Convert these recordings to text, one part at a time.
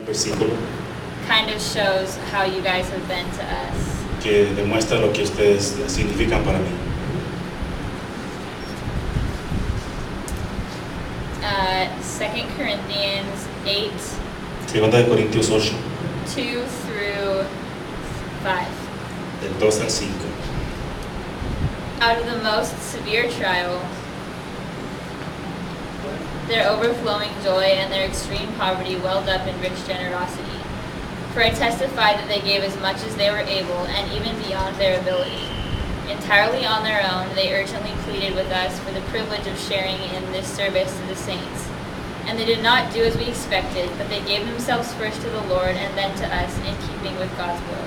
Versículo kind of shows how you guys have been to us. que demuestra lo que ustedes significan para mí. 2 Corinthians 8, Segunda de Corintios 8, 2 through 5. del 2 al 5. Out of the most severe trial, their overflowing joy and their extreme poverty welled up in rich generosity. For I testify that they gave as much as they were able, and even beyond their ability. Entirely on their own, they urgently pleaded with us for the privilege of sharing in this service to the saints. And they did not do as we expected, but they gave themselves first to the Lord and then to us, in keeping with God's will.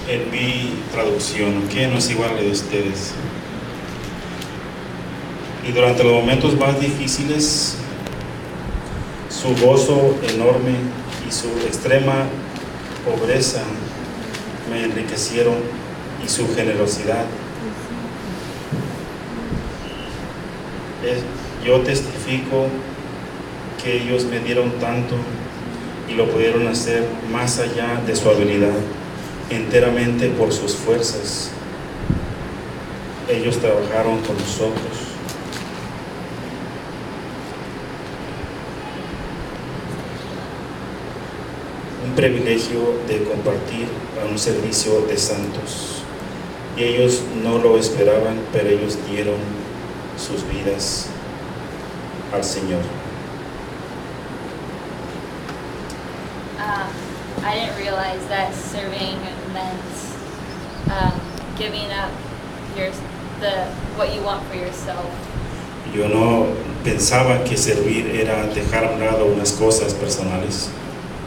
En mi traducción, que no es igual a la de ustedes. Y durante los momentos más difíciles, su gozo enorme y su extrema pobreza me enriquecieron, y su generosidad. Yo testifico que ellos me dieron tanto y lo pudieron hacer más allá de su habilidad, enteramente por sus fuerzas. Ellos trabajaron con nosotros. Un privilegio de compartir a un servicio de santos. Y ellos no lo esperaban, pero ellos dieron sus vidas al Señor. I didn't realize that serving meant giving up what you want for yourself. Yo no pensaba que servir era dejar a un lado unas cosas personales,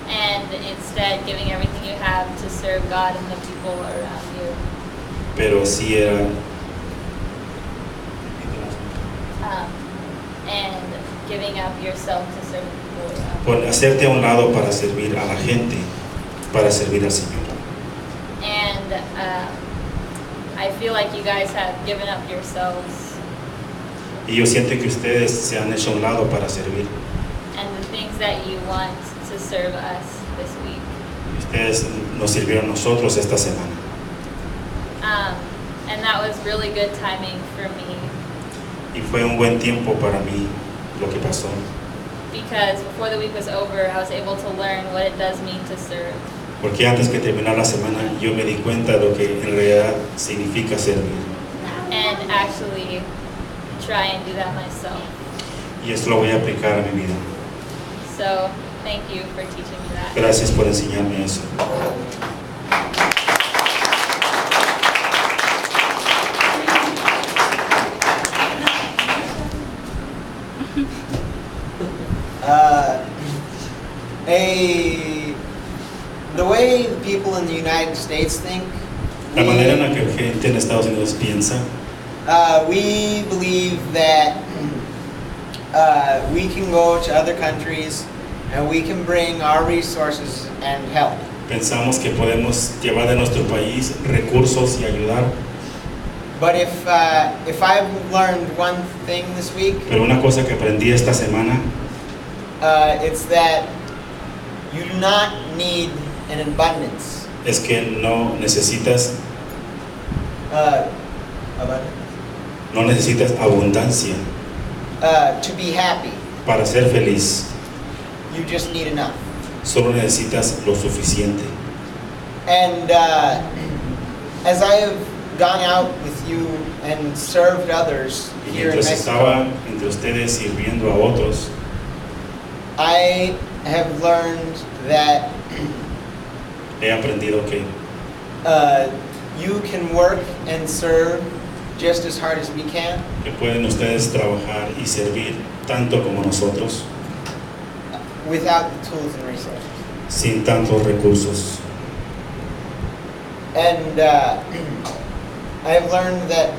And instead giving everything you have to serve God and the people around you. pero sí era And giving up yourself to serve the people around you. por hacerte a un lado para servir a la gente, para servir al Señor. And I feel like you guys have given up yourselves Y yo siento que ustedes se han hecho a un lado para servir. and the things that you want to serve us this week. Ustedes nos sirvieron a nosotros esta semana. And that was really good timing for me, Y fue un buen tiempo para mí lo que pasó. because before the week was over, I was able to learn what it does mean to serve. Porque antes que terminar la semana, yo me di cuenta de lo que en realidad significa servir. And actually try and do that myself. Y esto lo voy a aplicar a mi vida. So thank you for teaching me that. Gracias por enseñarme eso. The way the people in the United States think, La manera en la que la gente en Estados Unidos piensa, we believe that we can go to other countries and we can bring our resources and help. pensamos que podemos llevar de nuestro país recursos y ayudar. But if I've learned one thing this week, Pero una cosa que aprendí esta semana it's that you do not need an abundance. es que no necesitas abundancia To be happy, para ser feliz. you just need enough. Solo necesitas lo suficiente. And as I have gone out with you and served others Y here in mientras Mexico, estaba entre ustedes sirviendo a otros, I have learned that he aprendido que you can work and serve just as hard as we can pueden ustedes trabajar y servir tanto como nosotros, without the tools and resources. sin tantos recursos. And I have learned that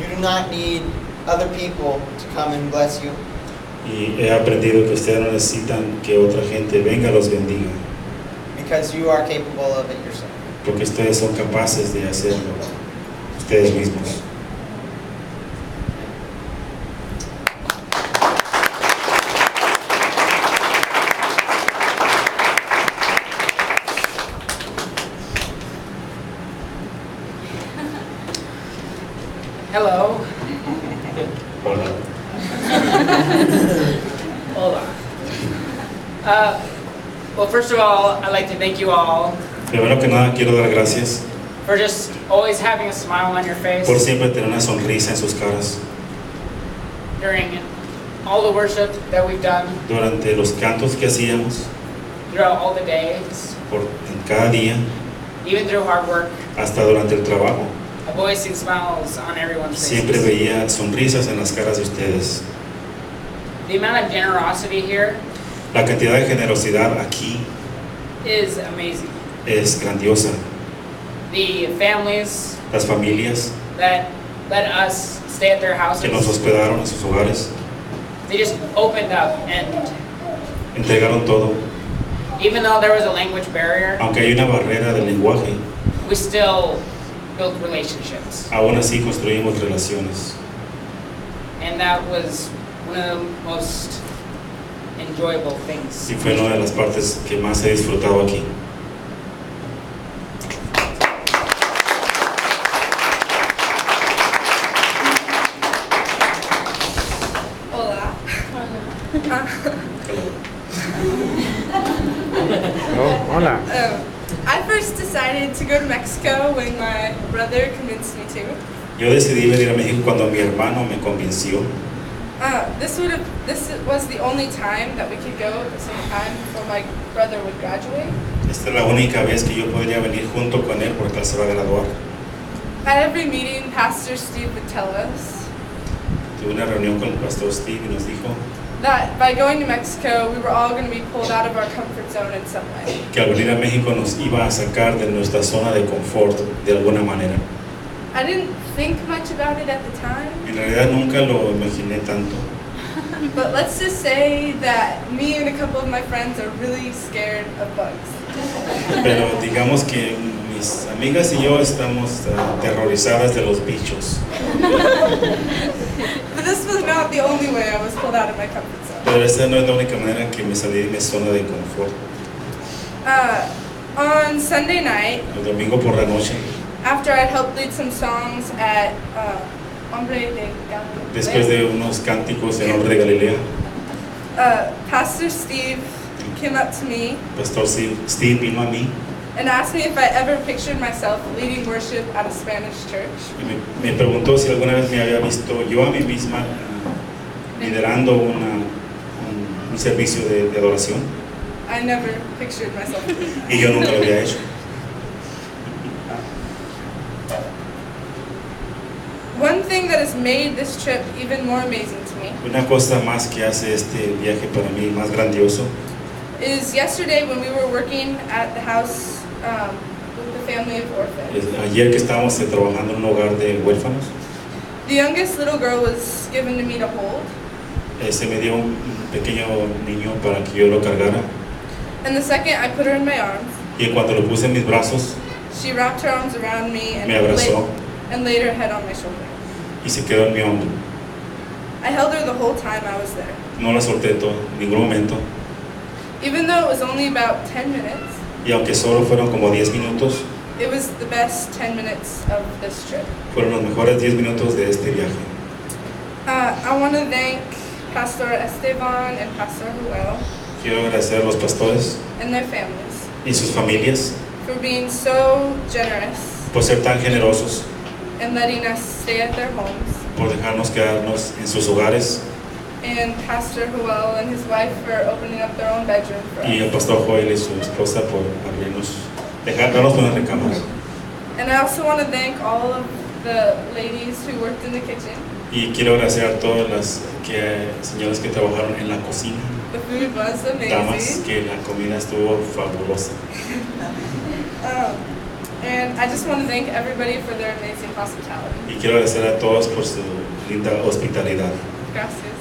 you do not need other people to come and bless you. Y he aprendido que ustedes no necesitan que otra gente venga y los bendiga, because you are capable of it yourself. porque ustedes son capaces de hacerlo ustedes mismos. Hello. Hola. Hola. Well, first of all, I'd like to thank you all Primero que nada quiero dar gracias for just always having a smile on your face por siempre tener una sonrisa en sus caras during all the worship that we've done durante los cantos que hacíamos, throughout all the days, en cada día, even through hard work. hasta durante el trabajo. I've always seen smiles on everyone's Siempre faces. veía sonrisas en las caras de ustedes. The amount of generosity here La cantidad de generosidad aquí is amazing. es grandiosa. The families Las familias that let us stay at their que nos houses, hospedaron en sus hogares they just opened up, and entregaron todo. even though there was a language barrier, Aunque hay una barrera del lenguaje, we still built relationships. aún así construimos relaciones. And that was one of the most enjoyable things. Y fue una de las partes que más he disfrutado aquí. Hola. Oh, hola. I first decided to go to Mexico when my brother convinced me to. Yo decidí venir a México cuando mi hermano me convenció. This was the only time that we could go at the same time before my brother would graduate. Esta es la única vez que yo podría venir junto con él porque él se va a graduar. At every meeting, Pastor Steve would tell us Tuve una reunión con el pastor Steve y nos dijo that by going to Mexico, we were all going to be pulled out of our comfort zone in some way. que al venir a México nos iba a sacar de nuestra zona de confort de alguna manera. I didn't think much about it at the time, En realidad nunca lo imaginé tanto, but let's just say that me and a couple of my friends are really scared of bugs. pero digamos que mis amigas y yo estamos aterrorizadas de los bichos. But this was not the only way I was pulled out of my comfort zone. Pero esta no es la única manera que me salí de mi zona de confort. On Sunday night, El domingo por la noche, after I'd helped lead some songs at Hombre de después de unos cánticos en nombre de Galilea, Pastor Steve came up to me Pastor Steve vino a mí and asked me if I ever pictured myself leading worship at a Spanish church. y me preguntó si alguna vez me había visto yo a mí misma liderando un servicio de adoración, I never pictured myself. y yo nunca lo había hecho. One thing that has made this trip even more amazing to me Una cosa más que hace este viaje para mí más grandioso is yesterday when we were working at the house with the family of orphans. es ayer que estábamos trabajando en un hogar de huérfanos, The youngest little girl was given to me to hold, se me dio un pequeño niño para que yo lo cargara, and the second I put her in my arms, y cuando lo puse en mis brazos she wrapped her arms around me and me abrazó laid her head on my shoulder. y se quedó en mi hombro. I held her the whole time I was there. No la solté todo, en ningún momento, Even though it was only about 10 minutes, y aunque solo fueron como 10 minutos, it was the best 10 minutes of this trip. fueron los mejores 10 minutos de este viaje. I want to thank Pastor Esteban and Pastor Joel Quiero agradecer a los pastores and their families y sus familias for being so generous por ser tan generosos, and letting us stay at their homes, por dejarnos quedarnos en sus hogares, and Pastor Joel and his wife for opening up their own bedroom for y el us. pastor Joel y su esposa por darnos una recámara. And I also want to thank all of the ladies who worked in the kitchen. Y quiero agradecer a todas las señoras que trabajaron en la cocina, The food was damas, amazing. que la comida estuvo fabulosa. And I just want to thank everybody for their amazing hospitality. Y quiero agradecer a todos por su linda hospitalidad. Gracias.